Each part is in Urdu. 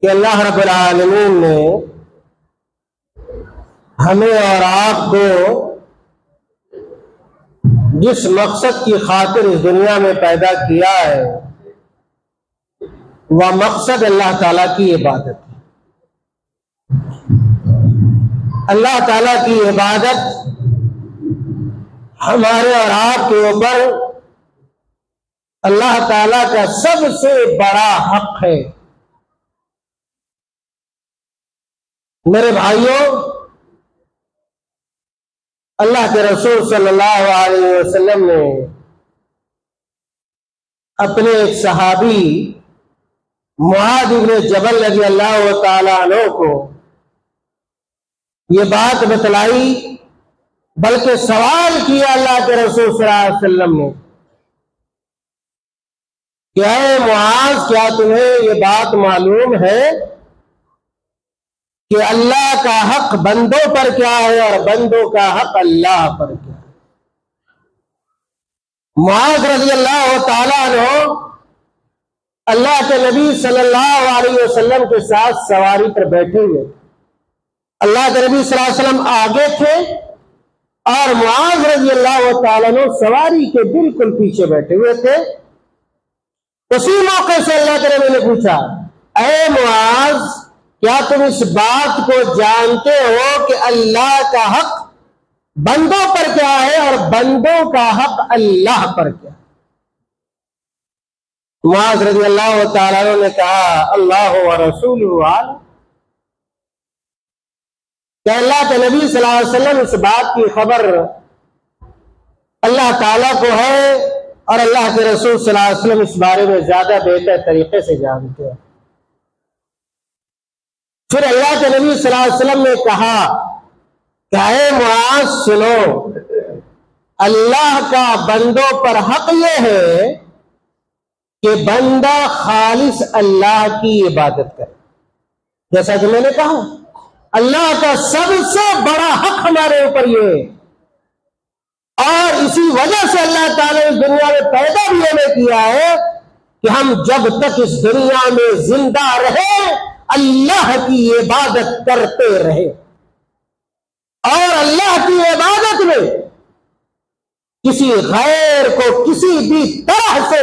کہ اللہ رب العالمین نے ہمیں اور آپ کو جس مقصد کی خاطر اس دنیا میں پیدا کیا ہے وہ مقصد اللہ تعالیٰ کی عبادت ہے۔ اللہ تعالیٰ کی عبادت ہمارے اور آپ کے اوپر اللہ تعالیٰ کا سب سے بڑا حق ہے۔ میرے بھائیوں، اللہ کے رسول صلی اللہ علیہ وسلم نے اپنے ایک صحابی معاذ بن جبل رضی اللہ تعالیٰ عنہ کو یہ بات بتلائی، بلکہ سوال کیا اللہ کے رسول صلی اللہ علیہ وسلم نے کہ اے معاذ، کیا تمہیں یہ بات معلوم ہے کہ اللہ کا حق بندوں پر کیا ہے اور بندوں کا حق اللہ پر کیا ہے؟ معاذ رضی اللہ تعالیٰ عنہ اللہ کے نبی صلی اللہ علیہ وسلم کے ساتھ سواری پر بیٹھے ہوئے، اللہ کے نبی صلی اللہ علیہ وسلم آگے تھے اور معاذ رضی اللہ تعالیٰ عنہ سواری کے بالکل پیچھے بیٹھے ہوئے تھے۔ اسی موقع سے اللہ کے نبی نے پوچھا، اے معاذ، کیا تم اس بات کو جانتے ہو کہ اللہ کا حق بندوں پر کیا ہے اور بندوں کا حق اللہ پر کیا ہے؟ معاذ رضی اللہ تعالیٰ عنہ نے کہا، اللہ و رسولہ اعلم، کہ اللہ کے نبی صلی اللہ علیہ وسلم اس بات کی خبر اللہ تعالیٰ کو ہے اور اللہ کے رسول صلی اللہ علیہ وسلم اس بارے میں زیادہ بہتر طریقے سے جانتے ہیں۔ پھر اللہ کے نبی صلی اللہ علیہ وسلم نے کہا کہ اے معاذ سنو، اللہ کا بندوں پر حق یہ ہے کہ بندہ خالص اللہ کی عبادت کرے۔ جیسا کہ میں نے کہا، اللہ کا سب سے بڑا حق ہمارے اوپر یہ ہے، اور اسی وجہ سے اللہ تعالیٰ اس دنیا میں پیدا بھی ہمیں کیا ہے کہ ہم جب تک اس دنیا میں زندہ رہے اللہ کی عبادت کرتے رہے، اور اللہ کی عبادت میں کسی غیر کو کسی بھی طرح سے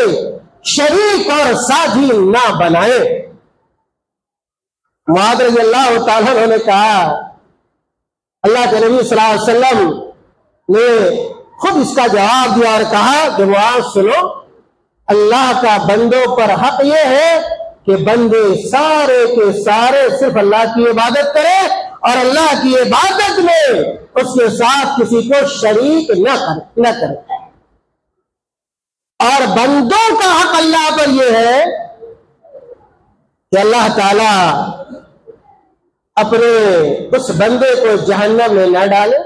شریک اور ساجی نہ بنائے۔ معاذ رضی اللہ تعالیٰ عنہ نے کہا، اللہ کے نبی صلی اللہ علیہ وسلم نے خود اس کا جواب دیا اور کہا کہ معاذ سنو، اللہ کا بندوں پر حق یہ ہے کہ بندے سارے کے سارے صرف اللہ کی عبادت کرے اور اللہ کی عبادت میں اس کے ساتھ کسی کو شریک نہ کرے۔ اور بندوں کا حق اللہ پر یہ ہے کہ اللہ تعالی اپنے اس بندے کو جہنم میں نہ ڈالے۔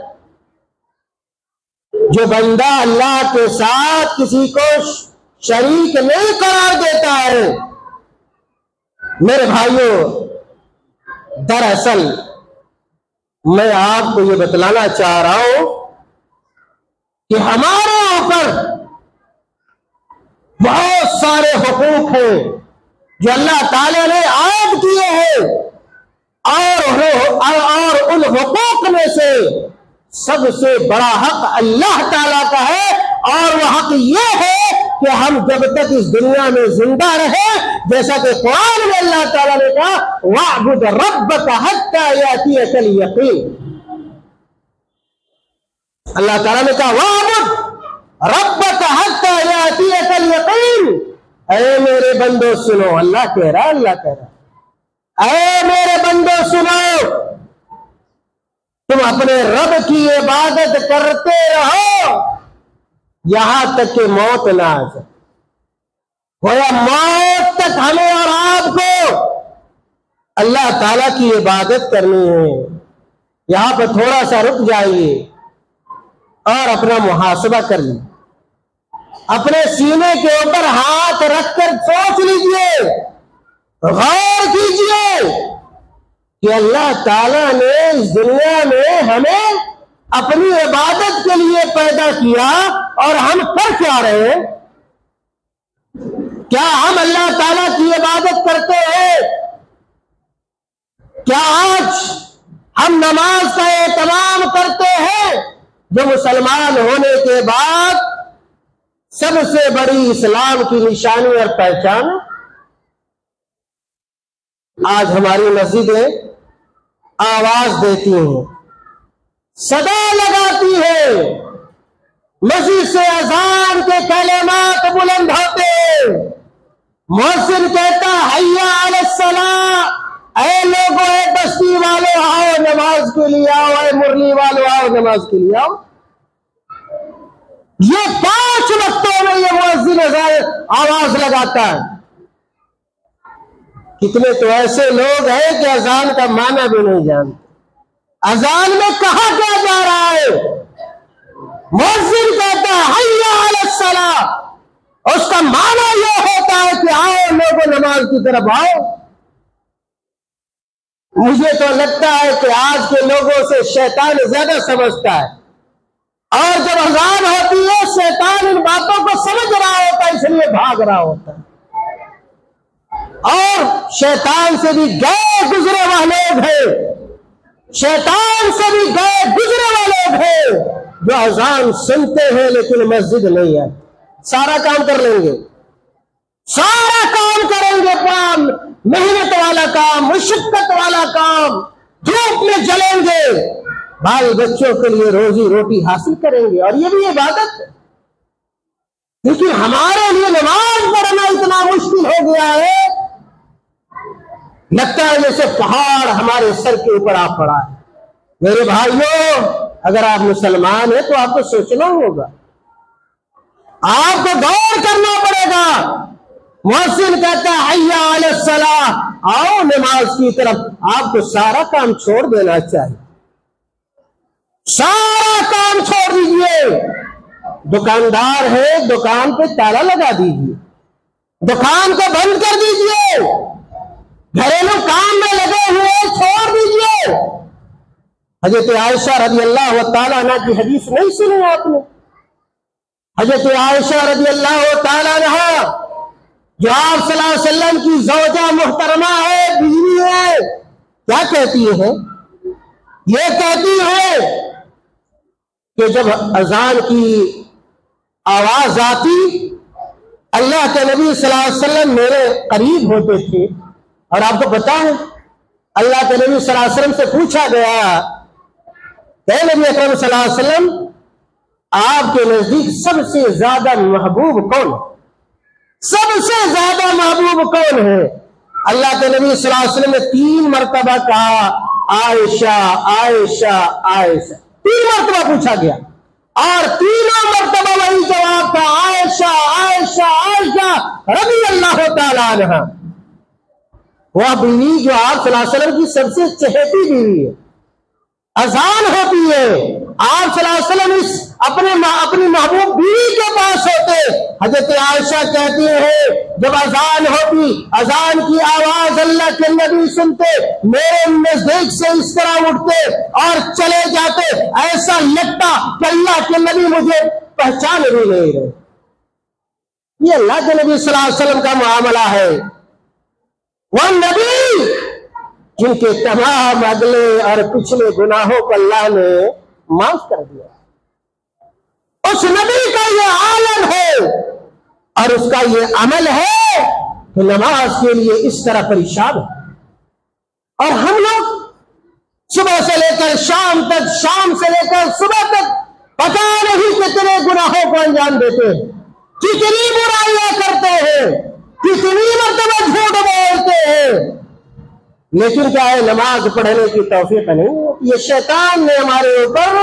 جو بندہ اللہ کے ساتھ کسی کو شریک نہیں قرار دیتا ہے، میرے بھائیوں، دراصل میں آپ کو یہ بتلانا چاہ رہا ہوں کہ ہمارے اوپر بہت سارے حقوق ہیں جو اللہ تعالی نے عائد کیے ہیں، اور ان حقوق میں سے سب سے بڑا حق اللہ تعالیٰ کا ہے، اور وہ حق یہ ہے کہ ہم جب تک اس دنیا میں زندہ رہے، جیسا کہ قرآن میں اللہ تعالیٰ نے کہا وَاعْبُدْ رَبَّكَ حَتَّى يَأْتِيَكَ الْيَقِينُ، اللہ تعالیٰ نے کہا وَاعْبُدْ رَبَّكَ حَتَّى يَأْتِيَكَ الْيَقِينُ۔ اے میرے بندو سنو، اللہ کہہ رہا اے میرے بندو سنو، تم اپنے رب کی عبادت کرتے رہو یہاں تک کہ موت نہ آ جائے۔ گویا موت تک ہمیں اور آپ کو اللہ تعالی کی عبادت کرنی ہے۔ یہاں پہ تھوڑا سا رک جائیے اور اپنا محاسبہ کر لیجیے، اپنے سینے کے اوپر ہاتھ رکھ کر سوچ لیجیے، غور کیجیے کہ اللہ تعالیٰ نے اس دنیا میں ہمیں اپنی عبادت کے لیے پیدا کیا اور ہم کر کیا رہے ہیں؟ کیا ہم اللہ تعالیٰ کی عبادت کرتے ہیں کیا آج ہم نماز کا اہتمام کرتے ہیں جو مسلمان ہونے کے بعد سب سے بڑی اسلام کی نشانی اور پہچان؟ آج ہماری مسجدیں آواز دیتی ہیں، صدا لگاتی ہیں، مسجد سے اذان کے کلمات بلند ہوتے ہیں، مؤذن کہتا حیا علی الصلاۃ، اے لوگوں، اے بستی والو آؤ نماز کے لیے آؤ، اے مرلی والو آؤ نماز کے لیے آؤ۔ یہ 5 وقتوں میں یہ مؤذن آواز لگاتا ہے۔ کتنے تو ایسے لوگ ہیں کہ اذان کا معنی بھی نہیں جانتے، اذان میں کہا کیا جا رہا ہے۔ مؤذن کہتا ہے حیا علی الصلاۃ، اس کا معنی یہ ہوتا ہے کہ آؤ لوگوں نماز کی طرف آؤ۔ مجھے تو لگتا ہے کہ آج کے لوگوں سے شیطان زیادہ سمجھتا ہے، اور جب اذان ہوتی ہے شیطان ان باتوں کو سمجھ رہا ہوتا ہے، اس لیے بھاگ رہا ہوتا ہے۔ اور شیطان سے بھی گئے گزرے والے لوگ ہیں، شیطان سے بھی گئے گزرے والے لوگ ہیں جو اذان سنتے ہیں لیکن مسجد نہیں ہے۔ سارا کام کر لیں گے، سارا کام کریں گے، محنت والا کام، مشقت والا کام، دھوپ میں جلیں گے، بال بچوں کے لیے روزی روٹی حاصل کریں گے، اور یہ بھی عبادت ہے۔ لیکن ہمارے لیے نماز پڑھنا اتنا مشکل ہو گیا ہے، لگتا ہے جیسے پہاڑ ہمارے سر کے اوپر آ پڑا ہے۔ میرے بھائیوں، اگر آپ مسلمان ہیں تو آپ کو سوچنا ہوگا، آپ کو غور کرنا پڑے گا۔ مؤذن کہتا ہے حیا علی الصلاۃ، آؤ نماز کی طرف، آپ کو سارا کام چھوڑ دینا چاہیے، سارا کام چھوڑ دیجئے۔ دکاندار ہے، دکان پہ تالا لگا دیجئے، دکان کو بند کر دیجئے، گھریلو کام میں لگے ہوئے چھوڑ دیجئے۔ حضرت عائشہ رضی اللہ تعالیٰ عنہ کی حدیث نہیں سنی آپ نے؟ حضرت عائشہ رضی اللہ تعالیٰ عنہ جو آپ صلی اللہ علیہ وسلم کی زوجہ محترمہ ہے، بیوی ہے، کیا کہتی ہے؟ یہ کہتی ہے کہ جب اذان کی آواز آتی، اللہ کے نبی صلی اللہ علیہ وسلم میرے قریب ہوتے تھے، اور آپ کو پتا ہے اللہ کے نبی صلی اللہ علیہ وسلم سے پوچھا گیا کہ نبی اکرم صلی اللہ علیہ وسلم آپ کے نزدیک سب سے زیادہ محبوب کون ہے؟ سب سے زیادہ محبوب کون ہے؟ اللہ کے نبی صلی اللہ علیہ وسلم نے 3 مرتبہ کہا عائشہ عائشہ عائشہ، 3 مرتبہ پوچھا گیا، اور تینوں مرتبہ وہی جواب تھا عائشہ عائشہ عائشہ رضی اللہ تعالیٰ عنہا۔ وہ بیوی جو آپ صلی اللہ علیہ وسلم کی سب سے چہیتی بیوی ہے، اذان ہوتی ہے، آپ صلی اللہ علیہ وسلم اپنی محبوب بیوی کے پاس ہوتے، حضرت عائشہ کہتی ہے جب اذان ہوتی، اذان کی آواز اللہ کے نبی سنتے، میرے نزدیک سے اس طرح اٹھتے اور چلے جاتے، ایسا لگتا کہ اللہ کے نبی مجھے پہچان بھی نہیں رہے۔ یہ اللہ کے نبی صلی اللہ علیہ وسلم کا معاملہ ہے، وہ نبی جن کے تمام اگلے اور پچھلے گناہوں کو اللہ نے معاف کر دیا، اس نبی کا یہ عالم ہے اور اس کا یہ عمل ہے کہ نماز کے لیے اس طرح پریشان ہے، اور ہم لوگ صبح سے لے کر شام تک، شام سے لے کر صبح تک پتہ نہیں کتنے گناہوں کو انجام دیتے ہیں، کتنی برائیاں کرتے ہیں، کتنی مرتبہ جھوٹ بولتے ہیں، لیکن کیا ہے نماز پڑھنے کی توفیق نہیں۔ یہ شیطان نے ہمارے اوپر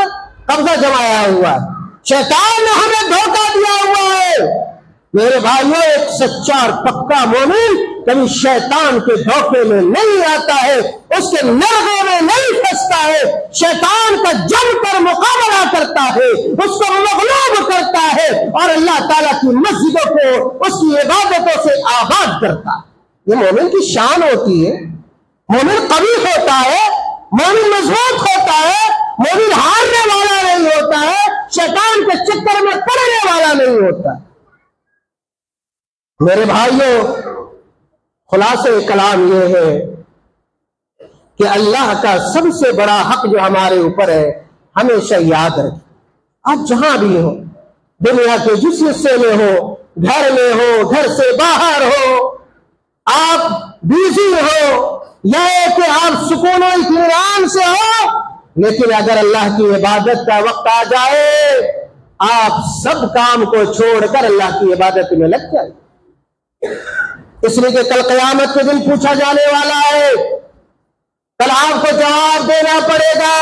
قبضہ جمایا ہوا ہے، شیطان نے ہمیں دھوکہ دیا ہوا ہے۔ میرے بھائیوں، ایک سچا اور پکا مومن کبھی شیطان کے دھوکے میں نہیں آتا ہے، اس کے نرغے میں نہیں پھنستا ہے، شیطان کا جم کر مقابلہ کرتا ہے، اس کو مغلوب کرتا ہے، اور اللہ تعالیٰ کی مسجدوں کو اس کی عبادتوں سے آباد کرتا ہے۔ یہ مومن کی شان ہوتی ہے، مومن قوی ہوتا ہے، مومن مضبوط ہوتا ہے، مومن ہارنے والا نہیں ہوتا ہے، شیطان کے چکر میں پڑنے والا نہیں ہوتا۔ میرے بھائیوں، خلاصہ کلام یہ ہے کہ اللہ کا سب سے بڑا حق جو ہمارے اوپر ہے ہمیشہ یاد رکھیں. آپ جہاں بھی ہو، دنیا کے جس حصے میں ہو، گھر میں ہو، گھر سے باہر ہو، آپ بیزی ہو یا کہ آپ سکون و اطمینان سے ہو، لیکن اگر اللہ کی عبادت کا وقت آ جائے آپ سب کام کو چھوڑ کر اللہ کی عبادت میں لگ جائیں. اس لیے کہ کل قیامت کے دن پوچھا جانے والا ہے، کل آپ کو جواب دینا پڑے گا.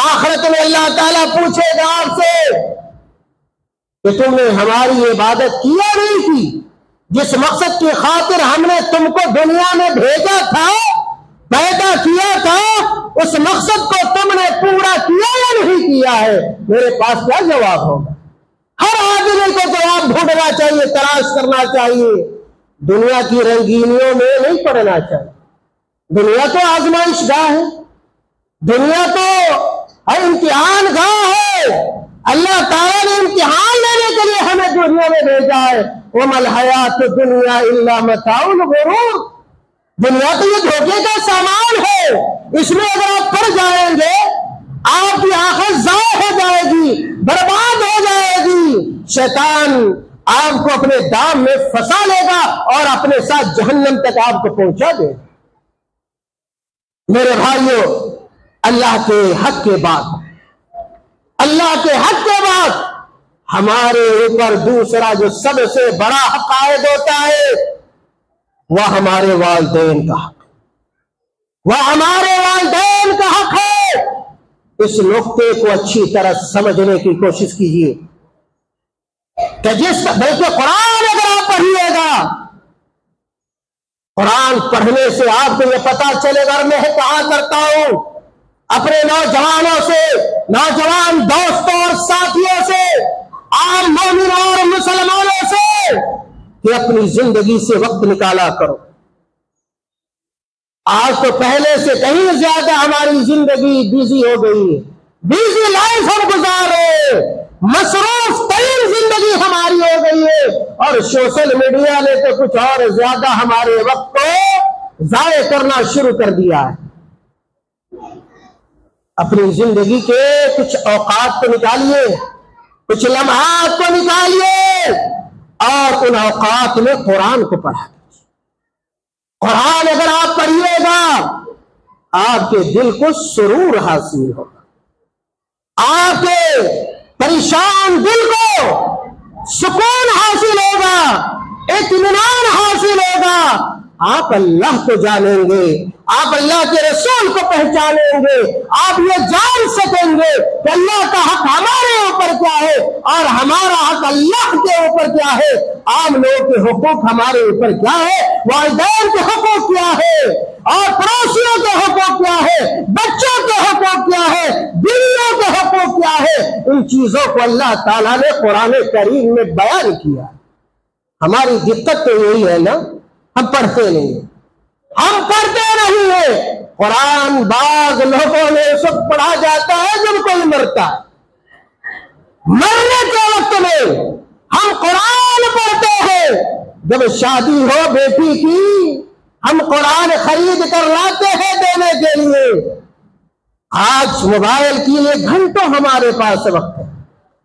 آخرت میں اللہ تعالیٰ پوچھے گا آپ سے کہ تم نے ہماری عبادت کیا نہیں کی، جس مقصد کی خاطر ہم نے تم کو دنیا میں بھیجا تھا، پیدا کیا تھا، اس مقصد کو تم نے پورا کیا یا نہیں کیا ہے؟ میرے پاس کیا جواب ہوگا؟ ہر آدمی کو جواب ڈھونڈنا چاہیے، تلاش کرنا چاہیے. دنیا کی رنگینیوں میں نہیں پڑنا چاہیے. دنیا تو آزمائش گاہ ہے، دنیا تو امتحان گاہ ہے. اللہ تعالیٰ نے امتحان لینے کے لیے ہمیں دنیا میں بھیجا ہے. وَمَا الْحَيَاةُ الدُّنْيَا إِلَّا مَتَاعُ الْغُرُورِ. دنیا تو یہ دھوکے کا سامان ہے، اس میں اگر آپ پڑ جائیں گے آپ کی آخرت ضائع ہو جائے گی، برباد ہو جائے گی. شیطان آپ کو اپنے دام میں پھنسا لے گا اور اپنے ساتھ جہنم تک آپ کو پہنچا دے گا. میرے بھائیوں، اللہ کے حق کے بعد ہمارے اوپر دوسرا جو سب سے بڑا حق عائد ہوتا ہے وہ ہمارے والدین کا حق، وہ ہمارے والدین کا حق ہے. اس نقطے کو اچھی طرح سمجھنے کی کوشش کیجیے کہ بلکہ قرآن اگر آپ پڑھیے گا، قرآن پڑھنے سے آپ کو یہ پتا چلے گا. میں کہا کرتا ہوں اپنے نوجوانوں سے، نوجوان دوستوں اور ساتھیوں سے، عام مومنوں اور مسلمانوں سے کہ اپنی زندگی سے وقت نکالا کرو. آج تو پہلے سے کہیں زیادہ ہماری زندگی بیزی ہو گئی ہے، بیزی لائف ہم گزار رہے ہیں، مصروف ترین زندگی ہماری ہو گئی ہے، اور سوشل میڈیا نے تو کچھ اور زیادہ ہمارے وقت کو ضائع کرنا شروع کر دیا ہے. اپنی زندگی کے کچھ اوقات کو نکالیے، کچھ لمحات کو نکالیے اور ان اوقات میں قرآن کو پڑھا. قرآن اگر آپ پڑھیے گا آپ کے دل کو سرور حاصل ہوگا، آپ کے پریشان دل کو سکون حاصل ہوگا، اطمینان حاصل ہوگا. آپ اللہ کو جانیں گے، آپ اللہ کے رسول کو پہچانیں گے، آپ یہ جان سکیں گے کہ اللہ کا حق ہمارے اوپر کیا ہے اور ہمارا حق اللہ کے اوپر کیا ہے، عام لوگوں کے حقوق ہمارے اوپر کیا ہے، والدین کے حقوق کیا ہے اور پڑوسیوں کے حقوق کیا ہے، بچوں کے حقوق کیا ہے، بیویوں کے حقوق کیا ہے. ان چیزوں کو اللہ تعالیٰ نے قرآن کریم میں بیان کیا. ہماری دقت تو یہی ہے نا، ہم پڑھتے نہیں ہیں. قرآن بعض لوگوں نے سب پڑھا جاتا ہے جب کوئی مرتا ہے، مرنے کے وقت میں ہم قرآن پڑھتے ہیں. جب شادی ہو بیٹی کی ہم قرآن خرید کر لاتے ہیں دینے کے لیے. آج موبائل کے لیے گھنٹوں ہمارے پاس وقت ہے.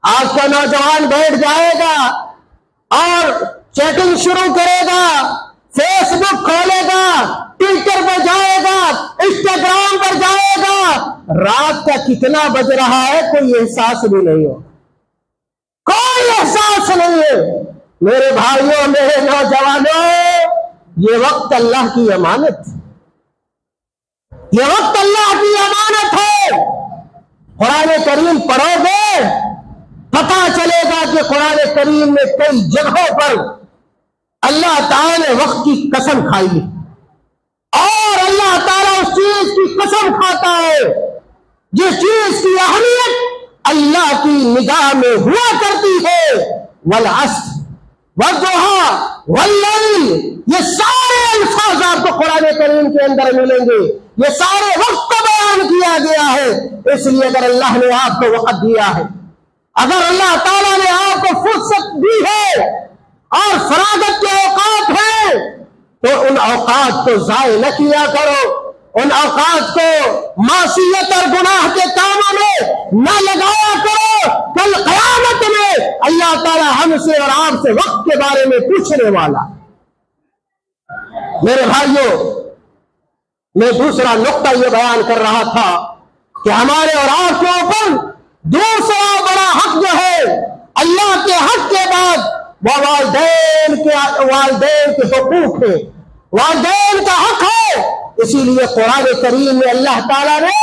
آج کا نوجوان بیٹھ جائے گا اور چیٹنگ شروع کرے گا، فیس بک کھولے گا، ٹویٹر پہ جائے گا، انسٹاگرام پر جائے گا. رات کا کتنا بج رہا ہے کوئی احساس بھی نہیں ہو، کوئی احساس نہیں ہے. میرے بھائیوں، میرے نوجوانوں، یہ وقت اللہ کی امانت، یہ وقت اللہ کی امانت ہے. قرآن کریم پڑھو گے پتا چلے گا کہ قرآن کریم میں کئی جگہوں پر اللہ تعالیٰ نے وقت کی قسم کھائی ہے، اور اللہ تعالیٰ اس چیز کی قسم کھاتا ہے جس چیز کی اہمیت اللہ کی نگاہ میں ہوا کرتی ہے. والعصر والضحیٰ واللیل، یہ سارے الفاظ آپ کو قرآن کریم کے اندر ملیں گے. یہ سارے وقت کو بیان کیا گیا ہے. اس لیے اگر اللہ نے آپ کو وقت دیا ہے، اگر اللہ تعالیٰ نے آپ کو فرصت دی ہے اور فراغت کے اوقات ہیں، تو ان اوقات کو ضائع نہ کیا کرو. ان اوقات کو معصیت اور گناہ کے کاموں میں نہ لگایا کرو. کل قیامت میں اللہ تعالی ہم سے اور آپ سے وقت کے بارے میں پوچھنے والا. میرے بھائیوں، میں دوسرا نقطہ یہ بیان کر رہا تھا کہ ہمارے اور آپ کے اوپر دوسرا بڑا حق جو ہے اللہ کے حق کے بعد وہ والدین کے حقوق ہے، والدین کا حق ہے. اسی لیے قرآن کریم میں اللہ تعالیٰ نے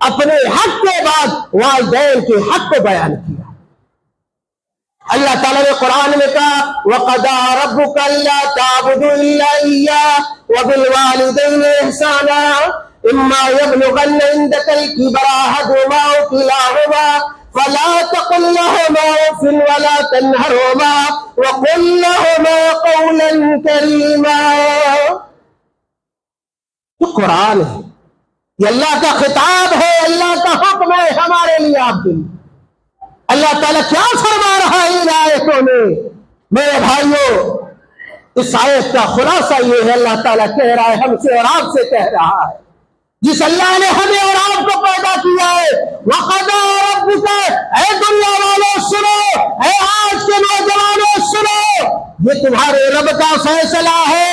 اپنے حق کے بعد والدین کے حق کو بیان کیا. اللہ تعالیٰ نے قرآن میں کہا وَقَضَىٰ رَبُّكَ أَلَّا تَعْبُدُوا إِلَّا إِيَّاهُ وَبِالْوَالِدَيْنِ إِحْسَانًا إِمَّا يَبْلُغَنَّ عِندَكَ الْكِبَرَ أَحَدُهُمَا أَوْ كِلَاهُمَا فَلَا تَقُل لَّهُمَا أُفٍّ وَلَا تَنْهَرْهُمَا وَقُل لَّهُمَا قَوْلًا كَرِيمًا. یہ قرآن ہے، یہ اللہ کا خطاب ہے، اللہ کا حکم ہے ہمارے لیے، آپ کے لیے. اللہ تعالیٰ کیا فرما رہا ہے ان آیتوں میں؟ میرے بھائیوں، اس آیت کا خلاصہ یہ ہے، اللہ تعالیٰ کہہ رہا ہے ہم سے اور آپ سے کہہ رہا ہے، جس اللہ نے ہمیں اور آپ کو پیدا کیا ہے. وَقَضَىٰ رَبُّكَ، اے دنیا والوں سنو، اے آج کے نوجوانوں سنو، یہ تمہارے رب کا فیصلہ ہے.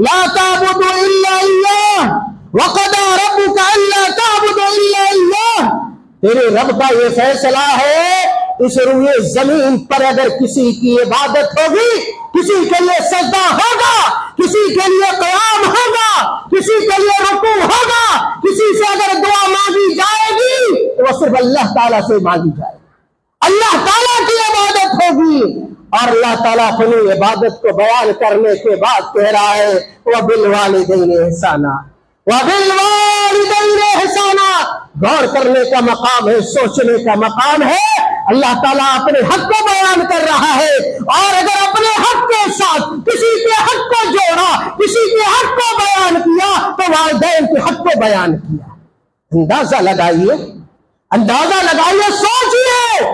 لَا تَعْبُدُوا إِلَّا إِيَّاهُ وَقَضَىٰ رَبُّكَ أَلَّا تَعْبُدُوا إِلَّا إِيَّاهُ. تیرے رب کا یہ فیصلہ ہے، اس روئے زمین پر اگر کسی کی عبادت ہوگی، کسی کے لیے سجدہ ہوگا، کسی کے لیے قیام ہوگا، کسی کے لیے رکوع ہوگا، کسی سے اگر دعا مانگی جائے گی تو وہ صرف اللہ تعالیٰ سے مانگی جائے گی، اللہ تعالیٰ کی عبادت ہوگی. اور اللہ تعالیٰ اپنی عبادت کو بیان کرنے کے بعد کہہ رہا ہے وَبِالْوَالِدَيْنِ إِحْسَانًا، وَبِالْوَالِدَيْنِ إِحْسَانًا. غور کرنے کا مقام ہے، سوچنے کا مقام ہے. اللہ تعالیٰ اپنے حق کو بیان کر رہا ہے، اور اگر اپنے حق کے ساتھ کسی کے حق کو جوڑا، کسی کے حق کو بیان کیا تو والدین کے حق کو بیان کیا. اندازہ لگائیے، اندازہ لگائیے، سوچیے،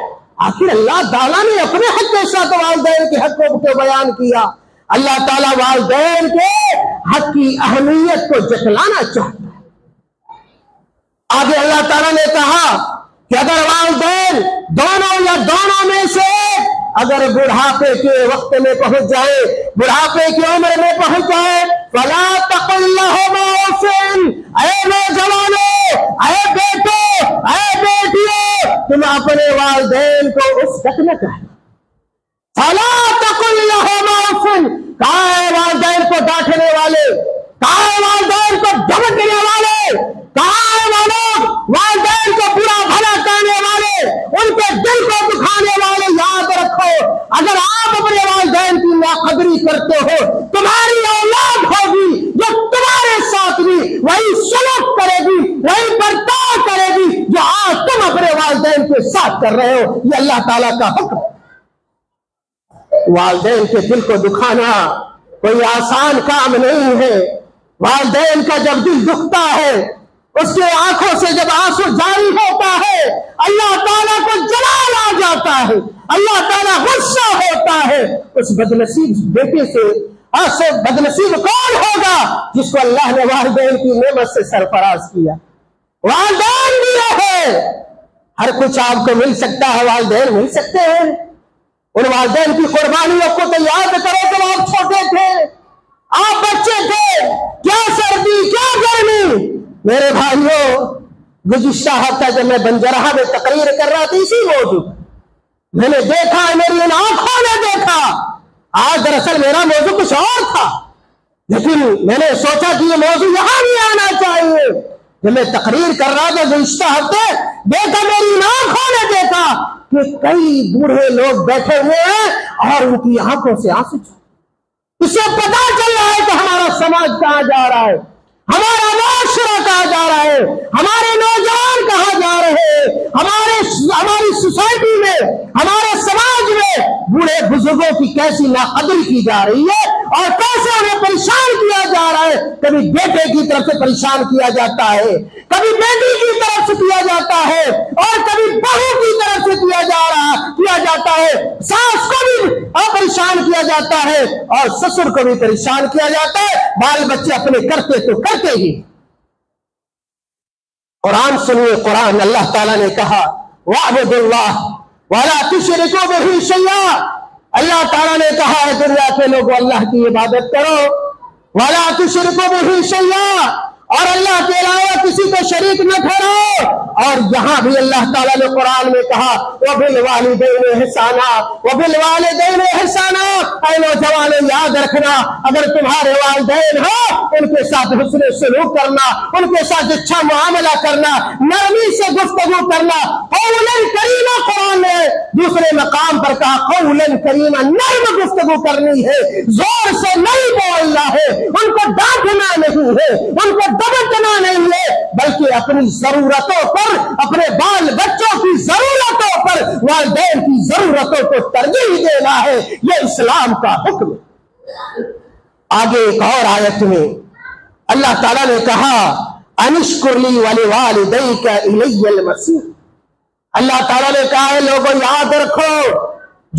آخر اللہ تعالیٰ نے اپنے حق کے ساتھ والدین کے حق کو بیان کیا. اللہ تعالیٰ والدین کے حق کی اہمیت کو جتلانا چاہتا ہے. آگے اللہ تعالیٰ نے کہا کہ اگر والدین دونوں یا دونوں میں سے اگر بڑھاپے کے وقت میں پہنچ جائے، بڑھاپے کی عمر میں پہنچ جائے، فَلَا تَقُل لَّهُمَا أُفٍّ، اے نوجوانوں، اے بیٹو، اے بیٹیوں، تم اپنے والدین کو اف تک نہ کہنا. فَلَا تَقُل لَّهُمَا أُفٍّ، کہاں ہے والدین کو ڈانٹنے والے، کہاں ہے والدین کو دھمکنے والے، کہاں ہے وہ لوگ والدین کو برا بھلا کہنے والے، ان کے دل کو دکھانے والے. یاد رکھو، اگر آپ اپنے والدین کی ناقدری کرتے ہو، تمہاری اولاد ہوگی جو تمہارے ساتھ بھی وہی سلوک کرے گی، وہی برتاؤ کرے گی جو آج تم اپنے والدین کے ساتھ کر رہے ہو. یہ اللہ تعالیٰ کا حکم ہے. والدین کے دل کو دکھانا کوئی آسان کام نہیں ہے. والدین کا جب دل دکھتا ہے، اس کے آنکھوں سے جب آنسو جاری ہوتا ہے، اللہ تعالیٰ کو جلال آ جاتا ہے، اللہ تعالیٰ غصہ ہوتا ہے. اس بدنصیب بیٹے سے بدنصیب کون ہوگا جس کو اللہ نے والدین کی نعمت سے سرفراز کیا. والدین بھی ہے، ہر کچھ آپ کو مل سکتا ہے، والدین مل سکتے ہیں. ان والدین کی قربانیوں کو تو یاد کرو جب آپ چھوٹے تھے، آپ بچے تھے، کیا سردی کیا گرمی. میرے بھائیوں، گزشتہ ہفتہ جب میں بنجرہ میں تقریر کر رہا تھا اسی موضوع، میں نے دیکھا، میری ان آنکھوں نے دیکھا. آج دراصل میرا موضوع کچھ اور تھا، لیکن میں نے سوچا کہ یہ موضوع یہاں بھی آنا چاہیے. جب میں تقریر کر رہا تھا گزشتہ ہفتے، دیکھا، میری ان آنکھوں نے دیکھا کہ کئی بوڑھے لوگ بیٹھے ہوئے ہیں اور ان کی آنکھوں سے آنسو. اس سے پتا چل رہا ہے کہ ہمارا سماج کہاں جا رہا ہے، ہمارا معاشرہ کہاں جا رہا ہے، ہمارے نوجوان کہاں جا رہے ہیں. ہماری سوسائٹی میں، ہمارے سماج میں بوڑھے بزرگوں کی کیسی ناقدری کی جا رہی ہے اور کیسے انہیں پریشان کیا جا رہا ہے. کبھی بیٹے کی طرف سے پریشان کیا جاتا ہے، کبھی بیٹی کی طرف سے کیا جاتا ہے، اور کبھی بہو کی طرف سے کیا جاتا ہے. ساس کو بھی پریشان کیا جاتا ہے اور سسر کو بھی پریشان کیا جاتا ہے. بال بچے اپنے کرتے تو کرتے ہی. قرآن سنیے، قرآن اللہ تعالیٰ نے کہا وَاعْبُدُوا اللَّهَ وَلَا تُشْرِكُوا بِهِ شَيْئًا، اللہ تعالیٰ نے کہا ہے دنیا کے لوگوں اللہ کی عبادت کرو، وَلَا تُشْرِكُوا بِهِ شَيْئًا، اور اللہ کے علاوہ کسی کو شریک نہ ٹھہراؤ۔ اور یہاں بھی اللہ تعالیٰ نے قرآن میں کہا وَبِالْوَالِدَيْنِ إِحْسَانًا وَبِالْوَالِدَيْنِ إِحْسَانًا، اے نوجوان یاد رکھنا اگر تمہارے والدین ہو ان کے ساتھ حسن سلوک کرنا، ان کے ساتھ اچھا معاملہ کرنا، نرمی سے گفتگو کرنا۔ قولاً کریما، قرآن نے دوسرے مقام پر کہا قولاً کریما، نرم گفتگو کرنی ہے، زور سے نہیں بولنا ہے، ان کو ڈانٹنا نہیں ہے، ان کو دبکنا نہیں ہے، بلکہ اپنی ضرورتوں پر، اپنے بال بچوں کی ضرورتوں پر والدین کی ضرورتوں کو ترجیح دینا ہے، یہ اسلام کا حکم ہے۔ آگے ایک اور آیت میں اللہ تعالیٰ نے کہا انشکر لی ولوالدیک الی المصیر، اللہ تعالیٰ نے کہا ہے لوگوں یاد رکھو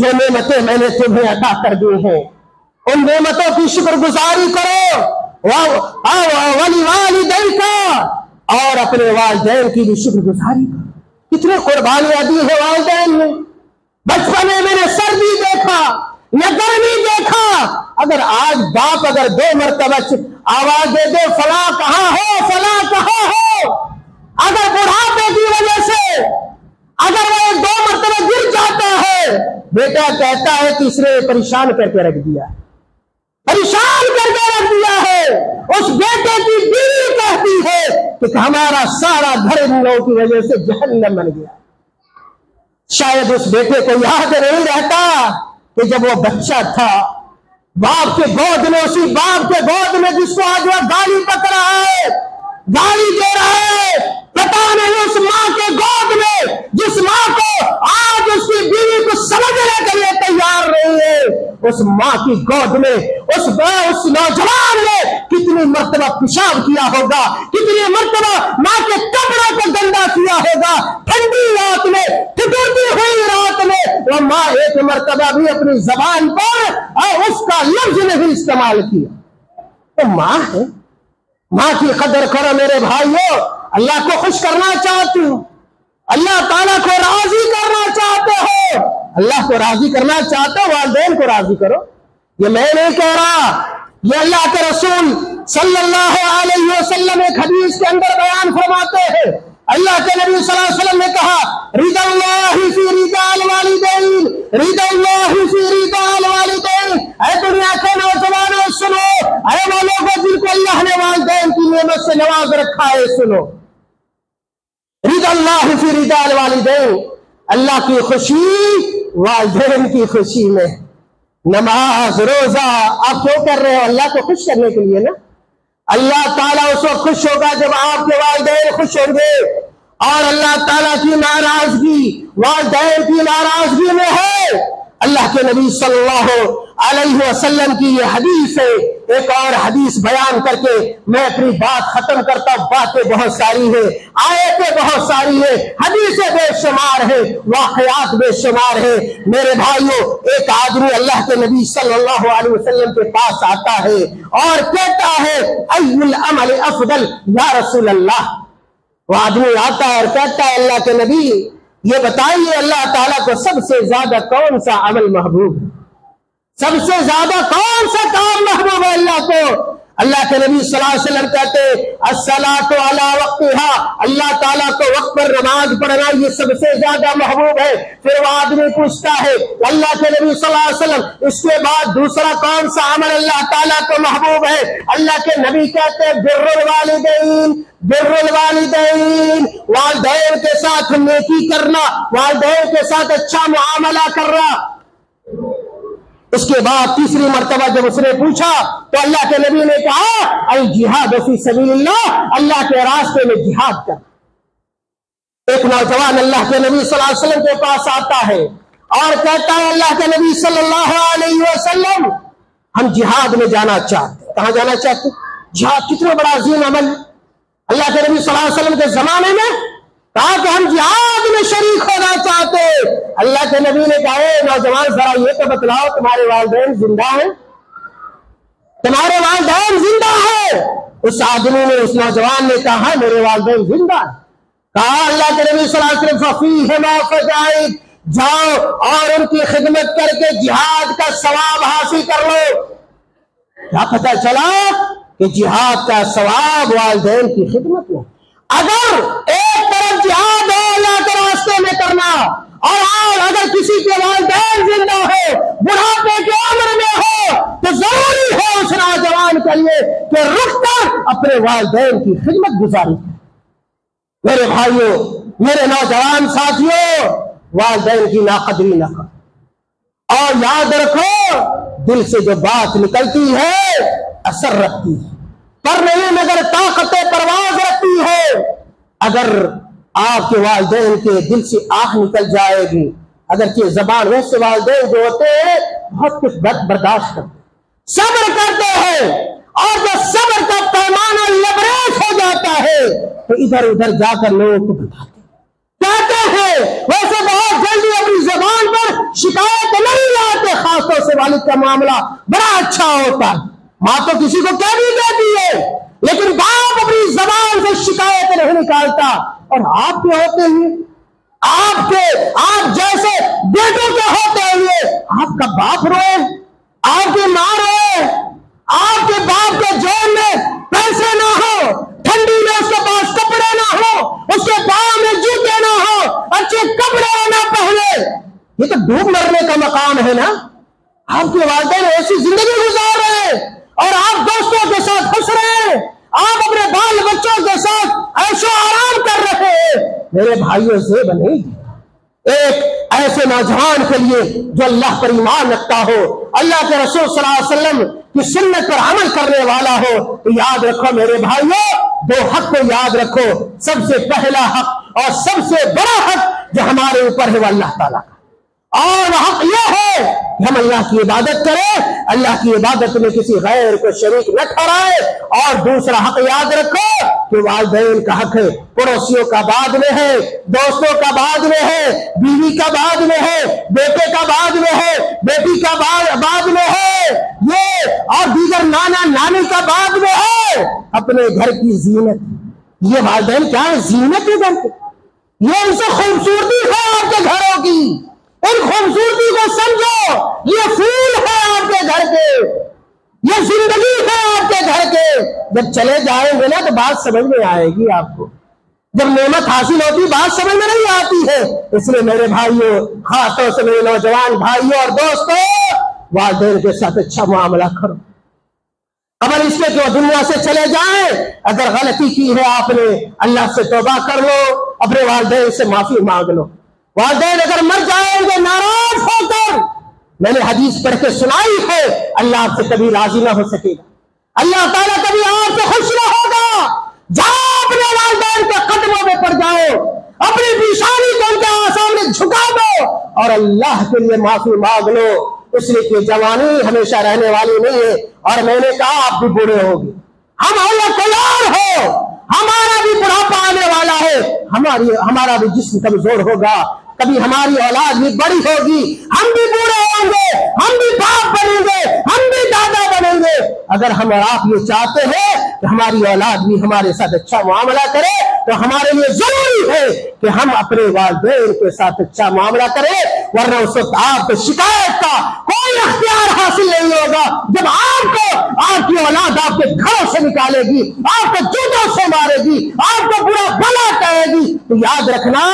جو نعمتیں میں نے تمہیں عطا کر دی ہیں ان نعمتوں کی شکر گزاری کرو، وَلِوَالِدَيْكَ، اور اپنے والدین کی بھی شکر گزاری کرو۔ کتنے قربانیاں دی ہیں والدین نے، بچپنے میں نے سردی دیکھا یا گرمی دیکھا، اگر آج باپ اگر 2 مرتبہ آواز دے دے فلاں کہاں ہو، فلاں کہاں ہو، اگر بڑھاپے کی وجہ سے اگر وہ 2 مرتبہ گر جاتا ہے، بیٹا کہتا ہے کہ اس نے پریشان کر کے رکھ دیا، پریشان کر کے رکھ دیا ہے۔ اس بیٹے کی بیوی کہتی ہے کہ ہمارا سارا گھر ان لوگوں کی وجہ سے جہنم بن گیا۔ شاید اس بیٹے کو یاد نہیں رہتا کہ جب وہ بچہ تھا باپ کے گود میں، اسی باپ کے گود میں جس کو آج وہ گالی پک رہا ہے، گالی دے رہا ہے، پتا نہیں اس ماں کے گود میں جس ماں کو آج اس کی بیوی کو سمجھنے کے لیے تیار نہیں ہے، اس ماں کی گود میں اس نوجوان نے کتنی مرتبہ پیشاب کیا ہوگا، کتنی مرتبہ ماں کے کپڑوں کو گندا کیا ہوگا، ٹھنڈی رات میں، ٹھٹرتی ہوئی رات میں وہ ماں ایک مرتبہ بھی اپنی زبان پر اس کا لفظ نہیں استعمال کیا۔ تو ماں ہے، ماں کی قدر کرو میرے بھائیو۔ اللہ کو خوش کرنا چاہتے ہو، اللہ تعالیٰ کو راضی کرنا چاہتے ہو، اللہ کو راضی کرنا چاہتے ہو والدین کو راضی کرو۔ یہ میں نہیں کہہ رہا، یہ اللہ کے رسول صلی اللہ علیہ وسلم ایک حدیث کے اندر بیان فرماتے ہیں۔ اللہ کے نبی صلی اللہ علیہ وسلم نے کہا رضا اللہ فی رضا الوالدین، رضا اللہ فی رضا الوالدین۔ اے دنیا کے نوجوانوں سنو، اے وہ لوگوں جن کو اللہ نے والدین کی نعمت سے نواز رکھا ہے سنو، رضا اللہ فی رضا الوالدین، اللہ کی خوشی والدین کی خوشی میں۔ نماز روزہ آپ کیوں کر رہے ہو؟ اللہ کو خوش کرنے کے لیے نا۔ اللہ تعالیٰ اس وقت خوش ہوگا جب آپ کے والدین خوش ہوں گے، اور اللہ تعالیٰ کی ناراضگی والدین کی ناراضگی میں ہے۔ اللہ کے نبی صلی اللہ علیہ وسلم کی یہ حدیث ہے۔ ایک اور حدیث بیان کر کے میں اپنی بات ختم کرتا ہوں۔ باتیں بہت ساری ہیں، آیتیں بہت ساری ہیں، حدیثیں بے شمار ہیں، واقعات بے شمار ہیں۔ میرے بھائیوں، ایک آدمی اللہ کے نبی صلی اللہ علیہ وسلم کے پاس آتا ہے اور کہتا ہے ای العمل افضل یا رسول اللہ۔ وہ آدمی آتا ہے اور کہتا ہے اللہ کے نبی یہ بتائیے اللہ تعالیٰ کو سب سے زیادہ کون سا عمل محبوب ہے، سب سے زیادہ کون سا کام محبوب ہے اللہ کو؟ اللہ کے نبی صلی اللہ علیہ وسلم کہتے الصلاۃ علی وقتہا، اللہ تعالیٰ کو وقت پر نماز پڑھنا یہ سب سے زیادہ محبوب ہے۔ پھر وہ آدمی پوچھتا ہے اللہ کے نبی صلی اللہ علیہ وسلم اس کے بعد دوسرا کون سا عمل اللہ تعالیٰ کو محبوب ہے؟ اللہ کے نبی کہتے بر الوالدین، بر الوالدین، والدین کے ساتھ نیکی کرنا، والدین کے ساتھ اچھا معاملہ کرنا۔ اس کے بعد تیسری مرتبہ جب اس نے پوچھا تو اللہ کے نبی نے کہا الجہاد فی سبیل اللہ، اللہ کے راستے میں جہاد کر۔ ایک نوجوان اللہ کے نبی صلی اللہ علیہ وسلم کے پاس آتا ہے اور کہتا ہے اللہ کے نبی صلی اللہ علیہ وسلم ہم جہاد میں جانا چاہتے ہیں۔ کہاں جانا چاہتے ہیں؟ جہاد کتنا بڑا عظیم عمل۔ اللہ کے نبی صلی اللہ علیہ وسلم کے زمانے میں کہا کہ ہم جہاد میں شریک ہونا چاہتے۔ اللہ کے نبی نے کہا اے نوجوان ذرا یہ تو بتلاؤ تمہارے والدین زندہ ہیں؟ تمہارے والدین زندہ ہیں؟ اس آدمی نے، اس نوجوان نے کہا میرے والدین زندہ ہیں۔ کہا اللہ کے نبی صلی اللہ علیہ وسلم فَفِيهِمَا فَجَاهِدْ، جاؤ اور ان کی خدمت کر کے جہاد کا ثواب حاصل کر لو۔ کیا پتہ چلا کہ جہاد کا ثواب والدین کی خدمت میں۔ اگر ایک طرف جہاد ہے اللہ کے راستے میں کرنا، اور اگر کسی کے والدین زندہ ہو، بڑھاپے کی عمر میں ہو، تو ضروری ہے اس نوجوان کے لیے کہ رک کر اپنے والدین کی خدمت گزاری کرے۔ میرے بھائیوں، میرے نوجوان ساتھیوں، والدین کی ناقدری نہ کرو، اور یاد رکھو دل سے جو بات نکلتی ہے اثر رکھتی ہے، پر نہیں مگر طاقت پرواز رکھتی ہے۔ اگر آپ کے والدین کے دل سے آہ نکل جائے گی، اگرچہ زبان ویسے والدین جو ہوتے ہیں بہت کچھ برداشت کرتے ہیں، صبر کرتے ہیں، اور جب صبر کا پیمانہ لبریز ہو جاتا ہے تو ادھر ادھر جا کر لوگوں کو بتاتے کہتے ہیں۔ ویسے بہت جلدی اپنی زبان پر شکایت نہیں لاتے، خاص طور سے والد کا معاملہ بڑا اچھا ہوتا ہے، ماں تو کسی کو کہہ بھی دیتی ہے، لیکن باپ اپنی زبان سے شکایت نہیں نکالتا۔ اور آپ کے ہوتے ہیں، آپ جیسے بیٹوں کے ہوتے ہوئے آپ کا باپ روئے، آپ کی ماں روئے، آپ کے باپ کے جیب میں پیسے نہ ہو، ٹھنڈی میں اس کے پاس کپڑے نہ ہو، اس کے پاؤں میں جوتے نہ ہو، اچھے کپڑے نہ پہنے، یہ تو ڈوب مرنے کا مقام ہے نا۔ آپ کے والدین ایسی زندگی گزار رہے ہیں اور آپ دوستوں کے ساتھ خوش رہے ہیں، آپ اپنے بال بچوں کے ساتھ عیش و آرام کر رہے ہیں۔ میرے بھائیوں سے بنے ایک ایسے نوجوان کے لیے جو اللہ پر ایمان رکھتا ہو، اللہ کے رسول صلی اللہ علیہ وسلم کی سنت پر عمل کرنے والا ہو، تو یاد رکھو میرے بھائیوں، دو حق کو یاد رکھو۔ سب سے پہلا حق اور سب سے بڑا حق جو ہمارے اوپر ہے وہ اللہ تعالیٰ کا، اور وہ حق یہ ہے کہ ہم اللہ کی عبادت کریں، اللہ کی عبادت میں کسی غیر کو شریک نہ ٹھہرائے۔ اور دوسرا حق یاد رکھو کہ والدین کا حق ہے، پڑوسیوں کا بعد میں ہے، دوستوں کا بعد میں ہے، بیوی کا بعد میں ہے، بیٹے کا بعد میں ہے، بیٹی کا بعد میں ہے، یہ اور دیگر نانا نانی کا بعد میں ہے۔ اپنے گھر کی زینت، یہ والدین کیا ہے؟ زینت ہے گھر کی، یہ ان سے خوبصورتی ہے آپ کے گھروں کی، ان خوبصورتی کو سمجھو، یہ پھول ہے آپ کے گھر کے، یہ زندگی ہے آپ کے گھر کے۔ جب چلے جائیں گے نا تو بات سمجھ میں آئے گی آپ کو، جب نعمت حاصل ہوتی بات سمجھ میں نہیں آتی ہے۔ اس لیے میرے بھائیوں، خاص طور سے میرے نوجوان بھائیوں اور دوستوں، والدین کے ساتھ اچھا معاملہ کرو، قبل اس کے کہ وہ دنیا سے چلے جائیں۔ اگر غلطی کی ہے آپ نے، اللہ سے توبہ کر لو، اپنے والدین سے معافی مانگ لو۔ والدین اگر مر جائیں گے ناراض ہو کر، میں نے حدیث پڑھ کے سنائی ہے، اللہ آپ سے کبھی راضی نہ ہو سکے گا، اللہ تعالیٰ کبھی آپ سے خوش نہ ہوگا۔ جاؤ اپنے والدین کے قدموں میں پڑ جاؤ، اپنی پیشانی کو ان کے سامنے جھکا دو اور اللہ کے لیے معافی مانگ لو، اس لیے کہ جوانی ہمیشہ رہنے والی نہیں ہے، اور میں نے کہا آپ بھی بوڑھے ہوگے، ہم اللہ تیار ہو، ہمارا بھی بڑھاپا آنے والا ہے، ہمارا بھی جسم کمزور ہوگا، کبھی ہماری اولاد بھی بڑی ہوگی، ہم بھی بوڑھے ہوں گے، ہم بھی باپ بنیں گے، ہم بھی دادا بنیں گے۔ اگر ہم اور آپ یہ چاہتے ہیں کہ ہماری اولاد بھی ہمارے ساتھ اچھا معاملہ کرے تو ہمارے لیے ضروری ہے کہ ہم اپنے والدین کے ساتھ اچھا معاملہ کریں، ورنہ اس وقت آپ کو شکایت کا کوئی اختیار حاصل نہیں ہوگا۔ جب آپ کو آپ کی اولاد آپ کے گھروں سے نکالے گی، آپ کو جوتوں سے مارے گی، آپ کو برا بھلا کہے گی، تو یاد رکھنا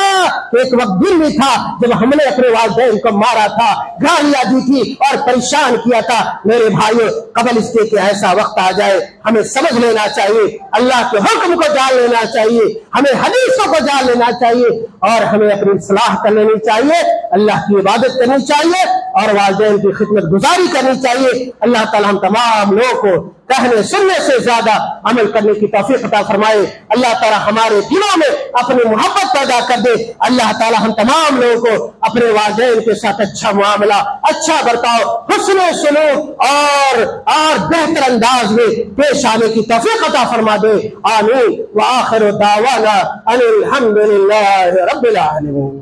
ایک وقت دن بھی تھا جب ہم نے اپنے والدین کو مارا تھا، گالیاں دی تھی اور پریشان کیا تھا۔ میرے بھائیوں، قبل اس کے کہ ایسا وقت آ جائے ہمیں سمجھ لینا چاہیے، اللہ کے حکم کو جان لینا چاہیے، ہمیں حدیثوں کو جان لینا چاہیے، اور ہمیں اپنی اصلاح کر لینی چاہیے، اللہ کی عبادت کرنی چاہیے اور والدین کی خدمت گزاری کرنی چاہیے۔ اللہ تعالیٰ ہم تمام لوگوں کو کہنے سننے سے زیادہ عمل کرنے کی توفیق عطا فرمائے۔ اللہ تعالیٰ ہمارے دلوں میں اپنی محبت پیدا کر دے۔ اللہ تعالیٰ ہم تمام لوگوں کو اپنے والدین کے ساتھ اچھا معاملہ، اچھا برتاؤ، حسن سلوک اور بہتر انداز میں پیش آنے کی توفیق عطا فرما دے۔ آمین۔ وآخر دعوانا ان الحمد للہ رب العالمین۔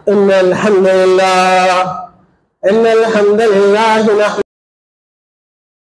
ان الحمد لله ان الحمد للہ